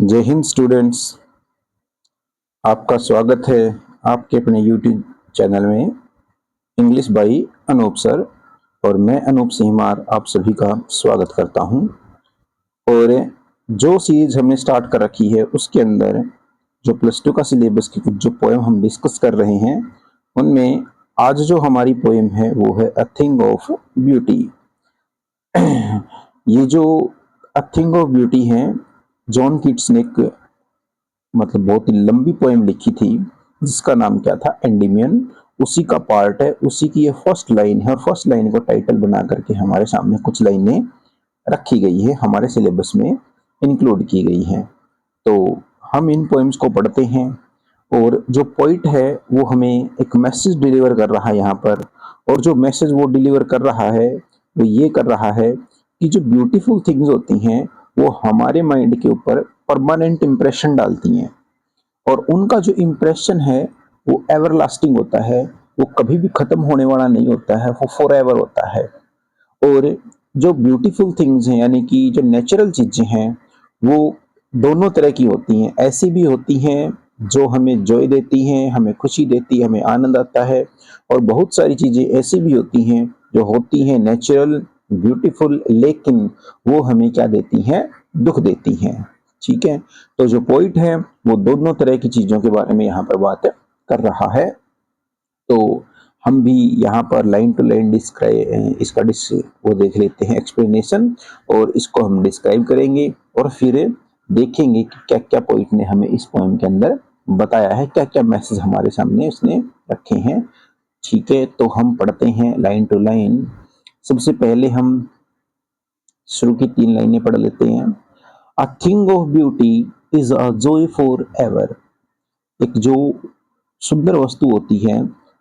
जय हिंद स्टूडेंट्स। आपका स्वागत है आपके अपने यूट्यूब चैनल में इंग्लिश बाई अनूप सर। और मैं अनूप सिंहमार आप सभी का स्वागत करता हूं। और जो सीरीज हमने स्टार्ट कर रखी है उसके अंदर जो प्लस टू का सिलेबस की कुछ जो पोएम हम डिस्कस कर रहे हैं उनमें आज जो हमारी पोएम है वो है अ थिंग ऑफ ब्यूटी। ये जो अ थिंग ऑफ ब्यूटी है, जॉन कीट्स ने एक मतलब बहुत ही लंबी पोएम लिखी थी जिसका नाम क्या था, एंडीमियन। उसी का पार्ट है, उसी की ये फर्स्ट लाइन है और फर्स्ट लाइन को टाइटल बना करके हमारे सामने कुछ लाइनें रखी गई है, हमारे सिलेबस में इंक्लूड की गई हैं। तो हम इन पोएम्स को पढ़ते हैं और जो पोइट है वो हमें एक मैसेज डिलीवर कर रहा है यहाँ पर। और जो मैसेज वो डिलीवर कर रहा है वो ये कर रहा है कि जो ब्यूटीफुल थिंग्स होती हैं वो हमारे माइंड के ऊपर परमानेंट इम्प्रेशन डालती हैं और उनका जो इम्प्रेशन है वो एवरलास्टिंग होता है, वो कभी भी खत्म होने वाला नहीं होता है, वो फॉरएवर होता है। और जो ब्यूटीफुल थिंग्स हैं यानी कि जो नेचुरल चीजें हैं वो दोनों तरह की होती हैं। ऐसी भी होती हैं जो हमें जॉय देती हैं, हमें खुशी देती है, हमें आनंद आता है। और बहुत सारी चीजें ऐसी भी होती हैं जो होती हैं नेचुरल ब्यूटीफुल, लेकिन वो हमें क्या देती हैं, दुख देती हैं। ठीक है, तो जो पोइट है वो दोनों तरह की चीजों के बारे में यहाँ पर बात कर रहा है। तो हम भी यहाँ पर लाइन टू लाइन डिस्क्राइब इसका वो देख लेते हैं एक्सप्लेनेशन, और इसको हम डिस्क्राइब करेंगे और फिर देखेंगे कि क्या क्या पॉइंट ने हमें इस पोएम के अंदर बताया है, क्या क्या मैसेज हमारे सामने उसने रखे हैं। ठीक है, तो हम पढ़ते हैं लाइन टू लाइन। सबसे पहले हम शुरू की 3 लाइनें पढ़ लेते हैं। A thing of beauty is a joy for ever. एक जो सुंदर वस्तु होती है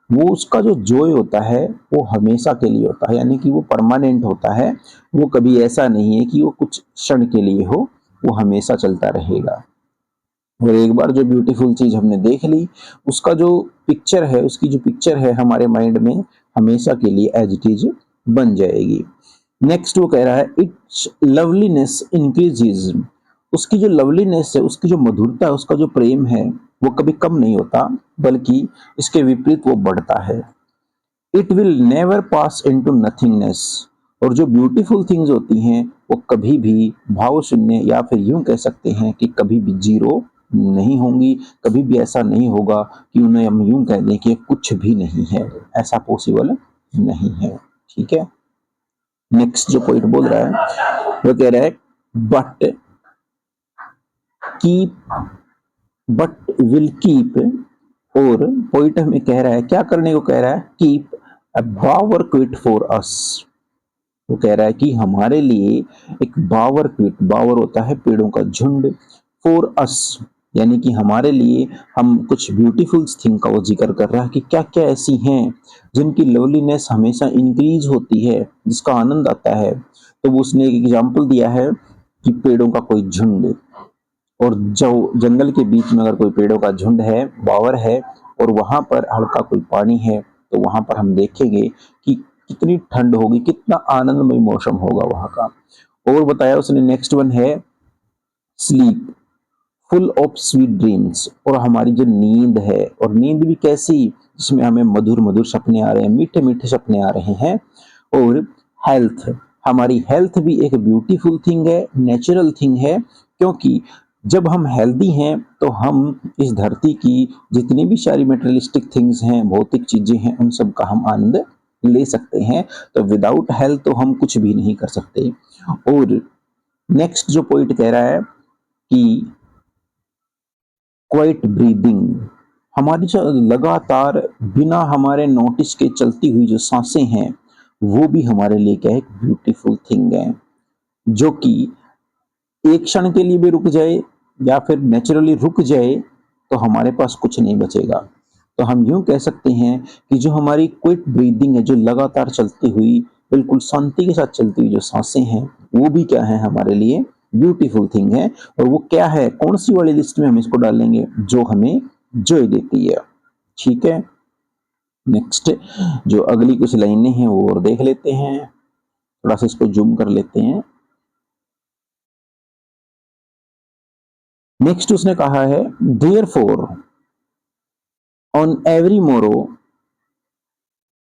वो उसका जो जॉय होता है वो हमेशा के लिए होता है, यानी कि वो परमानेंट होता है। वो कभी ऐसा नहीं है कि वो कुछ क्षण के लिए हो, वो हमेशा चलता रहेगा। और एक बार जो ब्यूटीफुल चीज हमने देख ली उसका जो पिक्चर है, उसकी जो पिक्चर है हमारे माइंड में हमेशा के लिए एज इट इज बन जाएगी। नेक्स्ट वो कह रहा है इट्स लवलीनेस इंक्रीजेज। उसकी जो लवलीनेस है, उसकी जो मधुरता है, उसका जो प्रेम है वो कभी कम नहीं होता, बल्कि इसके विपरीत वो बढ़ता है। It will never pass into nothingness. और जो ब्यूटीफुल थिंग्स होती हैं वो कभी भी भाव शून्य, या फिर यूं कह सकते हैं कि कभी भी जीरो नहीं होंगी। कभी भी ऐसा नहीं होगा कि उन्हें हम यूं कह दें कि कुछ भी नहीं है, ऐसा पॉसिबल नहीं है। ठीक है, नेक्स्ट जो पॉइंट बोल रहा है वो कह रहा है but keep, but will keep. और पॉइंट हमें कह रहा है, क्या करने को कह रहा है, keep a bower quiet for us. वो कह रहा है कि हमारे लिए एक बावर क्विट, बावर होता है पेड़ों का झुंड, फॉर अस यानी कि हमारे लिए, हम कुछ ब्यूटीफुल थिंग का वो जिक्र कर रहा है कि क्या क्या ऐसी हैं जिनकी लवलीनेस हमेशा इंक्रीज होती है, जिसका आनंद आता है। तो वो उसने एक एग्जाम्पल दिया है कि पेड़ों का कोई झुंड, और जो जंगल के बीच में अगर कोई पेड़ों का झुंड है, बावर है, और वहां पर हल्का कोई पानी है, तो वहां पर हम देखेंगे कि कितनी ठंड होगी, कितना आनंदमय मौसम होगा वहां का। और बताया उसने, नेक्स्ट वन है sleep full of sweet dreams. और हमारी जो नींद है, और नींद भी कैसी, जिसमें हमें मधुर मधुर सपने आ रहे हैं, मीठे मीठे सपने आ रहे हैं। और हेल्थ, हमारी हेल्थ भी एक ब्यूटीफुल थिंग है, नेचुरल थिंग है। क्योंकि जब हम हेल्दी हैं तो हम इस धरती की जितनी भी सारी मेटेरियलिस्टिक थिंग्स हैं, भौतिक चीजें हैं, उन सब का हम आनंद ले सकते हैं। तो विदाउट हेल्थ तो हम कुछ भी नहीं कर सकते। और नेक्स्ट जो पॉइंट कह रहा है कि क्वाइट ब्रीदिंग, हमारी जो लगातार बिना हमारे नोटिस के चलती हुई जो सांसें हैं वो भी हमारे लिए क्या है, एक ब्यूटीफुल थिंग है। जो कि एक क्षण के लिए भी रुक जाए या फिर नेचुरली रुक जाए तो हमारे पास कुछ नहीं बचेगा। तो हम यूं कह सकते हैं कि जो हमारी क्विक ब्रीदिंग है, जो लगातार चलती हुई, बिल्कुल शांति के साथ चलती हुई जो सांसें हैं, वो भी क्या है, हमारे लिए ब्यूटीफुल थिंग है। और वो क्या है, कौन सी वाली लिस्ट में हम इसको डालेंगे, जो हमें जॉय देती है। ठीक है, नेक्स्ट जो अगली कुछ लाइनें हैं वो और देख लेते हैं, थोड़ा सा इसको जूम कर लेते हैं। नेक्स्ट उसने कहा है देयरफॉर ऑन एवरी मोरो,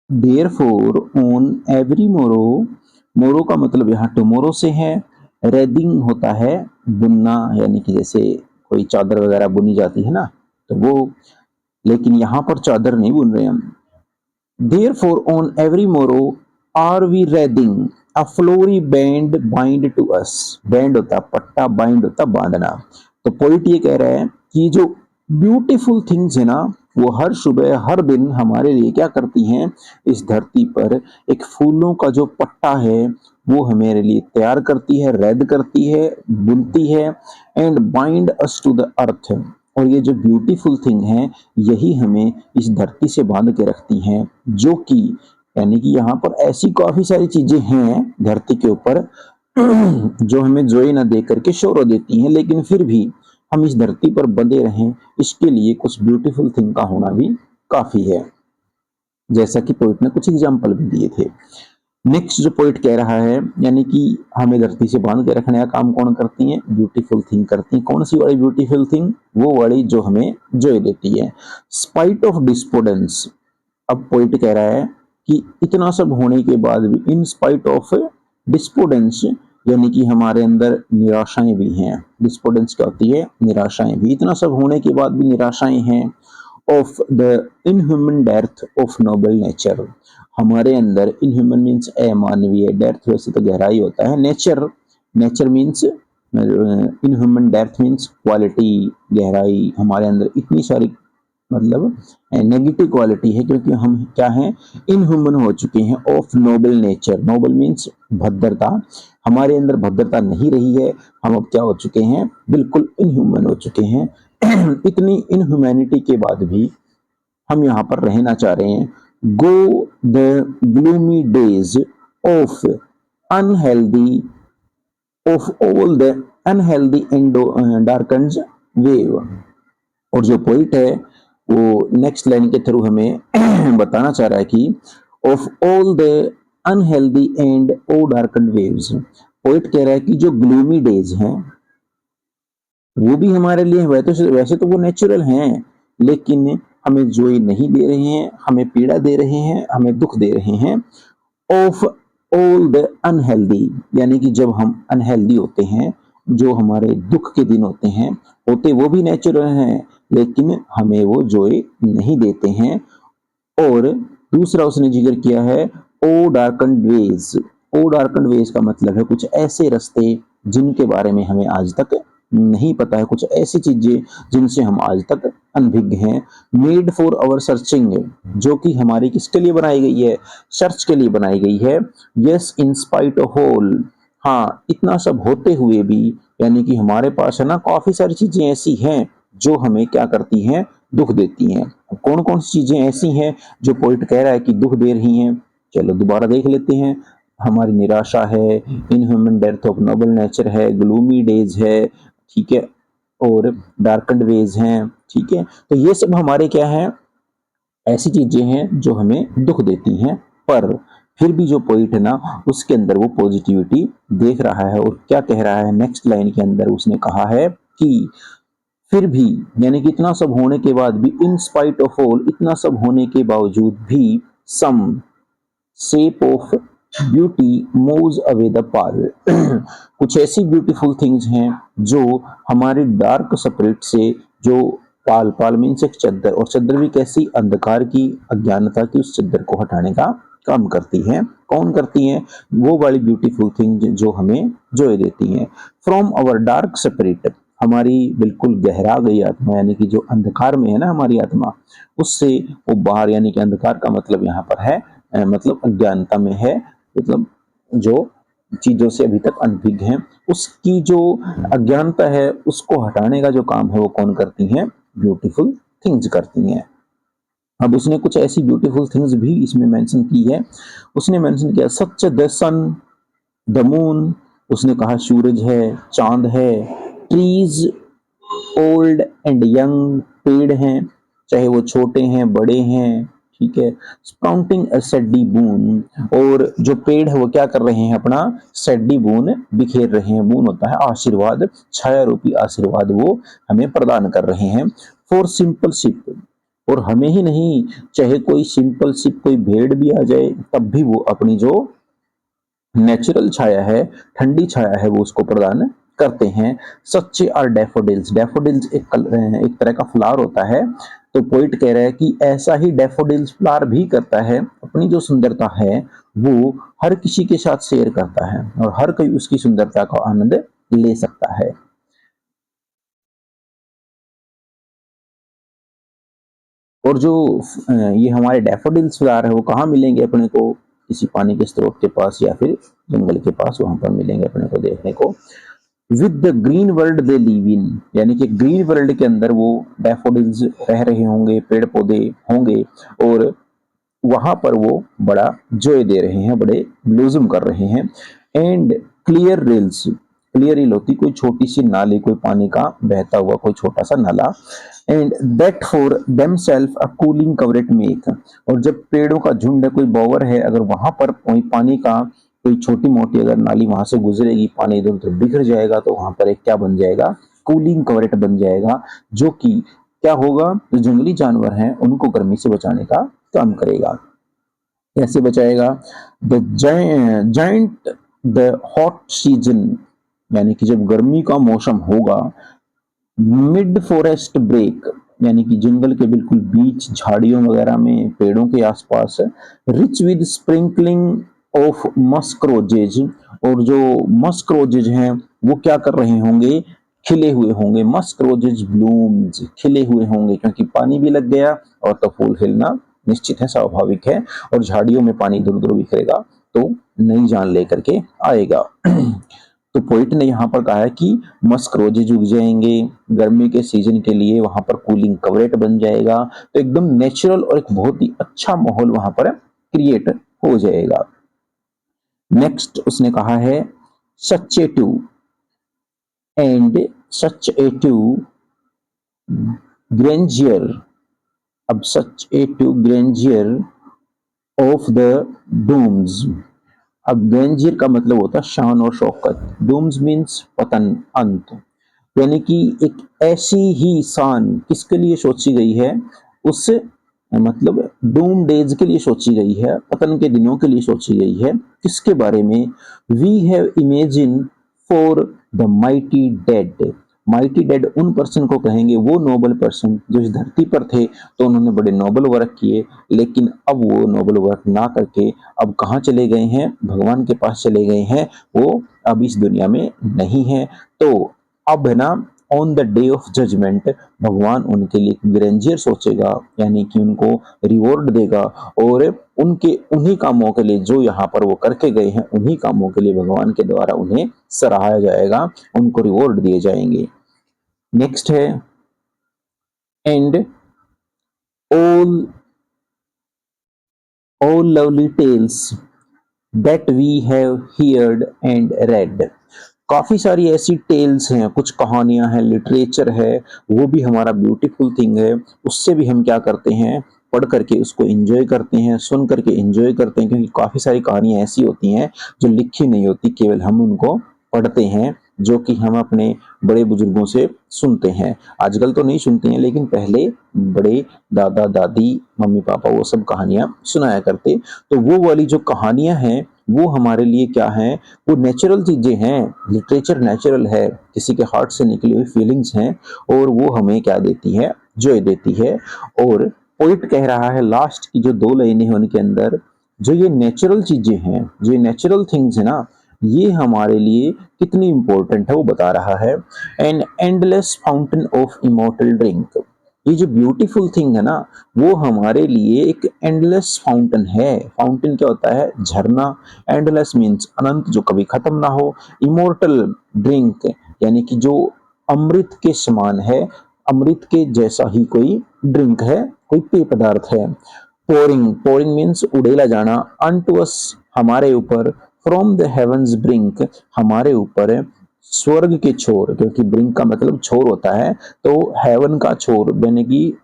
देयरफॉर ऑन एवरी मोरो, मोरो का मतलब यहाँ टुमारो से है, रेदिंग होता है बुनना, यानी कि जैसे कोई चादर वगैरह बुनी जाती है ना, तो वो, लेकिन यहाँ पर चादर नहीं बुन रहे हम। Therefore, on every morrow are we reading a flowery band bind to us. Band होता है पट्टा, bind होता है बांधना। तो पोइट ये कह रहा है कि जो ब्यूटीफुल थिंग्स है ना, वो हर सुबह हर दिन हमारे लिए क्या करती हैं, इस धरती पर एक फूलों का जो पट्टा है वो हमारे लिए तैयार करती है, रेड करती है, बुनती है, and bind us to the earth. और ये जो ब्यूटीफुल थिंग है यही हमें इस धरती से बांध के रखती हैं, जो कि यानी कि यहाँ पर ऐसी काफी सारी चीजें हैं धरती के ऊपर जो हमें जोई ना दे करके शोर देती हैं, लेकिन फिर भी हम इस धरती पर बंधे रहें, इसके लिए कुछ ब्यूटीफुल थिंग का होना भी काफी है, जैसा कि पोइट ने कुछ एग्जाम्पल भी दिए थे। नेक्स्ट जो पॉइंट कह रहा है, यानी कि हमें धरती से बांध के रखने का काम कौन करती है, ब्यूटीफुल थिंग करती है। कौन सी वाली ब्यूटीफुल थिंग, वो वाली जो हमें जॉय देती है। स्पाइट ऑफ डिस्पोडेंस, अब पॉइंट कह रहा है कि इतना सब होने के बाद भी, इन स्पाइट ऑफ डिस्पोडेंस, यानी कि हमारे अंदर निराशाएं भी हैं। डिस्पोडेंस क्या होती है, निराशाएं भी, इतना सब होने के बाद भी निराशाएं हैं। Of the inhuman death of noble nature, हमारे अंदर इनह्यूमन मीन्स अमानवीय, डेथ वैसे तो गहराई होता है, nature, nature means inhuman, death means quality, गहराई, हमारे अंदर इतनी सारी मतलब नेगेटिव क्वालिटी है, क्योंकि हम क्या हैं, इनह्यूमन हो चुके हैं। Of noble nature, noble means भद्रता, हमारे अंदर भद्रता नहीं रही है, हम अब क्या हो चुके हैं, बिल्कुल इनह्यूमन हो चुके हैं। इतनी इनह्यूमैनिटी के बाद भी हम यहाँ पर रहना चाह रहे हैं। Go the gloomy days of unhealthy, of all the unhealthy and darkness wave. और जो पॉइंट है वो नेक्स्ट लाइन के थ्रू हमें बताना चाह रहा है कि of all the unhealthy and o'er darkened waves, point कह रहा है कि जो ग्लूमी डेज हैं वो भी हमारे लिए वैसे तो वो नेचुरल हैं, लेकिन हमें जोई नहीं दे रहे हैं, हमें पीड़ा दे रहे हैं, हमें दुख दे रहे हैं। ऑफ ऑल द अनहेल्दी, यानी कि जब हम अनहेल्दी होते हैं, जो हमारे दुख के दिन होते हैं, होते वो भी नेचुरल हैं, लेकिन हमें वो जोए नहीं देते हैं। और दूसरा उसने जिक्र किया है ओ डार्कन वेज, ओ डार्कन वेज का मतलब है कुछ ऐसे रास्ते जिनके बारे में हमें आज तक नहीं पता है, कुछ ऐसी चीजें जिनसे हम आज तक अनभिज्ञ हैं। मेड फॉर आवर सर्चिंग, जो कि हमारी किसके लिए बनाई गई है, सर्च के लिए बनाई गई है। Yes in spite of all, हाँ इतना सब होते हुए भी, यानी कि हमारे पास है ना काफी सारी चीजें ऐसी हैं जो हमें क्या करती हैं, दुख देती हैं। कौन कौन सी चीजें ऐसी हैं जो पोइट कह रहा है कि दुख दे रही हैं, चलो दोबारा देख लेते हैं। हमारी निराशा है, inhuman death of noble nature है, ग्लूमी डेज है, ठीक है, और डार्कन्ड वेज हैं, ठीक है। तो ये सब हमारे क्या है, ऐसी चीजें हैं जो हमें दुख देती हैं, पर फिर भी जो पोइट है ना उसके अंदर वो पॉजिटिविटी देख रहा है। और क्या कह रहा है नेक्स्ट लाइन के अंदर, उसने कहा है कि फिर भी, यानी कि इतना सब होने के बाद भी, इन स्पाइट ऑफ ऑल, इतना सब होने के बावजूद भी, some shape of beauty moves away the pall, कुछ ऐसी ब्यूटीफुल थिंग्स हैं जो हमारे डार्क स्पिरिट से, जो पाल, पाल मीन्स एक चद्दर, और चद्दर भी कैसी, अंधकार की, अज्ञानता की, उस चद्दर को हटाने का काम करती हैं। कौन करती हैं, वो वाली ब्यूटीफुल थिंग जो हमें जॉय देती हैं। फ्रॉम आवर डार्क स्पिरिट, हमारी बिल्कुल गहरा गई आत्मा, यानी कि जो अंधकार में है ना हमारी आत्मा, उससे वो बाहर, यानी कि अंधकार का मतलब यहाँ पर है मतलब अज्ञानता में है, मतलब जो चीजों से अभी तक अनभिज्ञ हैं, उसकी जो अज्ञानता है उसको हटाने का जो काम है वो कौन करती हैं, ब्यूटीफुल थिंग्स करती हैं। अब उसने कुछ ऐसी ब्यूटीफुल थिंग्स भी इसमें मेंशन की है। उसने मेंशन किया such the sun, the moon, उसने कहा सूरज है, चांद है, ट्रीज ओल्ड एंड यंग, पेड़ हैं चाहे वो छोटे हैं बड़े हैं, ठीक है। स्प्राउटिंग अ सैडी बून, और जो पेड़ है वो क्या कर रहे हैं, अपना सैडी बून बिखेर रहे हैं। बून होता है आशीर्वाद, छाया रूपी आशीर्वाद वो हमें प्रदान कर रहे हैं। फॉर सिंपल शिप, और हमें ही नहीं, चाहे कोई सिंपल शिप, कोई भेड़ भी आ जाए तब भी वो अपनी जो नेचुरल छाया है, ठंडी छाया है, वो उसको प्रदान करते हैं। सच्चे आर डैफोडिल्स, डैफोडिल्स एक तरह का फ्लावर होता है। तो पोइट कह रहा है कि ऐसा ही डैफोडिल्स फ्लावर भी करता है, अपनी जो सुंदरता है वो हर किसी के साथ शेयर करता है और हर कोई उसकी सुंदरता का आनंद ले सकता है। और जो ये हमारे डैफोडिल्स फ्लावर है वो कहाँ मिलेंगे अपने को, किसी पानी के स्रोत के पास या फिर जंगल के पास, वहां पर मिलेंगे अपने को देखने को। With the green world they live in, यानी कि ग्रीन वर्ल्ड के अंदर वो डैफोडिल्स रह रहे होंगे, पेड़ पौधे होंगे, और वहां पर वो बड़ा जॉय दे रहे हैं, बड़े ब्लूजम कर रहे हैं। एंड क्लियर रिल्स, क्लियर रिल होती कोई छोटी सी नाली, कोई पानी का बहता हुआ कोई छोटा सा नाला। And that for them self a cooling covert make, और जब पेड़ों का झुंड है, कोई बॉवर है, अगर वहां पर कोई पानी का कोई छोटी मोटी अगर नाली वहां से गुजरेगी, पानी इधर उधर बिखर जाएगा, तो वहां पर एक क्या बन जाएगा, कूलिंग कवरेट बन जाएगा, जो कि क्या होगा, जो जंगली जानवर हैं उनको गर्मी से बचाने का काम करेगा। कैसे बचाएगा, the giant the hot season, यानी कि जब गर्मी का मौसम होगा, मिड फॉरेस्ट ब्रेक, यानी कि जंगल के बिल्कुल बीच, झाड़ियों वगैरह में, पेड़ों के आसपास, rich with sprinkling of Musk roses, और जो मस्क रोजेज हैं वो क्या कर रहे होंगे, खिले हुए होंगे। मस्क रोजेज ब्लूम्स, खिले हुए होंगे, क्योंकि पानी भी लग गया और तो फूल खिलना निश्चित है, स्वाभाविक है, और झाड़ियों में पानी दूर दूर बिखरेगा तो नई जान लेकर के आएगा। तो पोइट ने यहाँ पर कहा है कि मस्क रोजेज उग जाएंगे, गर्मी के सीजन के लिए वहां पर कूलिंग कवरेट बन जाएगा, तो एकदम नेचुरल और एक बहुत ही अच्छा माहौल वहां पर क्रिएट हो जाएगा। नेक्स्ट उसने कहा है सचेटिव, एंड सचेटिव ग्रेंजियर, अब सचेटिव ग्रेंजियर ऑफ द डूम्स। अब ग्रेंजियर का मतलब होता है शान और शौकत, डूम्स मीन्स पतन, अंत, यानी कि एक ऐसी ही शान किसके लिए सोची गई है, उस मतलब डूम डेज के लिए सोची गई है, पतन के दिनों के लिए सोची गई है। किसके बारे में, we have imagine for the mighty dead, mighty dead उन पर्सन को कहेंगे, वो नोबल पर्सन जो इस धरती पर थे तो उन्होंने बड़े नोबल वर्क किए, लेकिन अब वो नोबल वर्क ना करके अब कहाँ चले गए हैं, भगवान के पास चले गए हैं, वो अब इस दुनिया में नहीं है। तो अब है ना, on the day of judgement भगवान उनके लिए ग्रेंजियर सोचेगा, यानी कि उनको रिवॉर्ड देगा, और उनके उन्हीं कामों के लिए जो यहाँ पर वो करके गए हैं, उन्हीं कामों के लिए भगवान के द्वारा उन्हें सराहाया जाएगा, उनको रिवॉर्ड दिए जाएंगे। नेक्स्ट है and all all lovely tales that we have heard and read, काफी सारी ऐसी टेल्स हैं, कुछ कहानियां हैं, लिटरेचर है, वो भी हमारा ब्यूटीफुल थिंग है, उससे भी हम क्या करते हैं, पढ़ करके उसको एंजॉय करते हैं, सुन करके एंजॉय करते हैं, क्योंकि काफी सारी कहानियां ऐसी होती हैं जो लिखी नहीं होती, केवल हम उनको पढ़ते हैं, जो कि हम अपने बड़े बुजुर्गों से सुनते हैं। आजकल तो नहीं सुनते हैं, लेकिन पहले बड़े दादा दादी मम्मी पापा वो सब कहानियां सुनाया करते। तो वो वाली जो कहानियां हैं वो हमारे लिए क्या है, वो नेचुरल चीजें हैं, लिटरेचर नेचुरल है, किसी के हार्ट से निकली हुई फीलिंग्स हैं, और वो हमें क्या देती है, जॉय देती है। और पोइट कह रहा है लास्ट की जो दो लाइनें हैं उनके अंदर, जो ये नेचुरल चीजें हैं, जो ये नेचुरल थिंग्स है ना, ये हमारे लिए कितनी इंपॉर्टेंट है वो बता रहा है। An endless fountain of immortal drink, ये जो ब्यूटीफुल थिंग है ना, वो हमारे लिए एक एंडलेस फाउंटेन है। फाउंटेन क्या होता है, झरना, एंडलेस मीन्स अनंत, जो कभी खत्म ना हो, इमोर्टल ड्रिंक यानी कि जो अमृत के समान है, अमृत के जैसा ही कोई ड्रिंक है, कोई पेय पदार्थ है। पोरिंग, पोरिंग मीन्स उड़ेला जाना, अनटू अस हमारे ऊपर, फ्रॉम द हेवंस ब्रिंक हमारे ऊपर, स्वर्ग के छोर, क्योंकि ब्रिंक का मतलब छोर होता है, तो हेवन का छोर यानी कि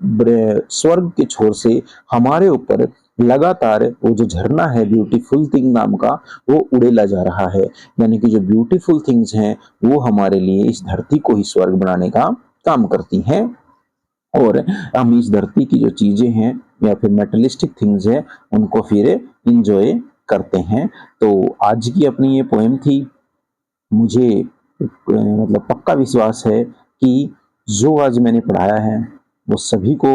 स्वर्ग के छोर से हमारे ऊपर लगातार वो जो झरना है ब्यूटीफुल थिंग नाम का, वो उड़ेला जा रहा है। यानी कि जो ब्यूटीफुल थिंग्स हैं वो हमारे लिए इस धरती को ही स्वर्ग बनाने का काम करती हैं, और हम इस धरती की जो चीजें हैं या फिर मेटलिस्टिक थिंग्स है उनको फिर इंजॉय करते हैं। तो आज की अपनी ये पोएम थी। मुझे मतलब पक्का विश्वास है कि जो आज मैंने पढ़ाया है वो सभी को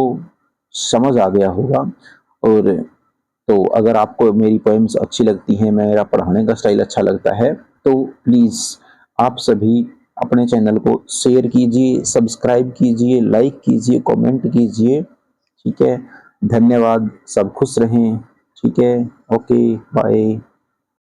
समझ आ गया होगा। और तो अगर आपको मेरी पोएम्स अच्छी लगती हैं, मेरा पढ़ाने का स्टाइल अच्छा लगता है, तो प्लीज़ आप सभी अपने चैनल को शेयर कीजिए, सब्सक्राइब कीजिए, लाइक कीजिए, कमेंट कीजिए। ठीक है, धन्यवाद, सब खुश रहें। ठीक है, ओके, बाय।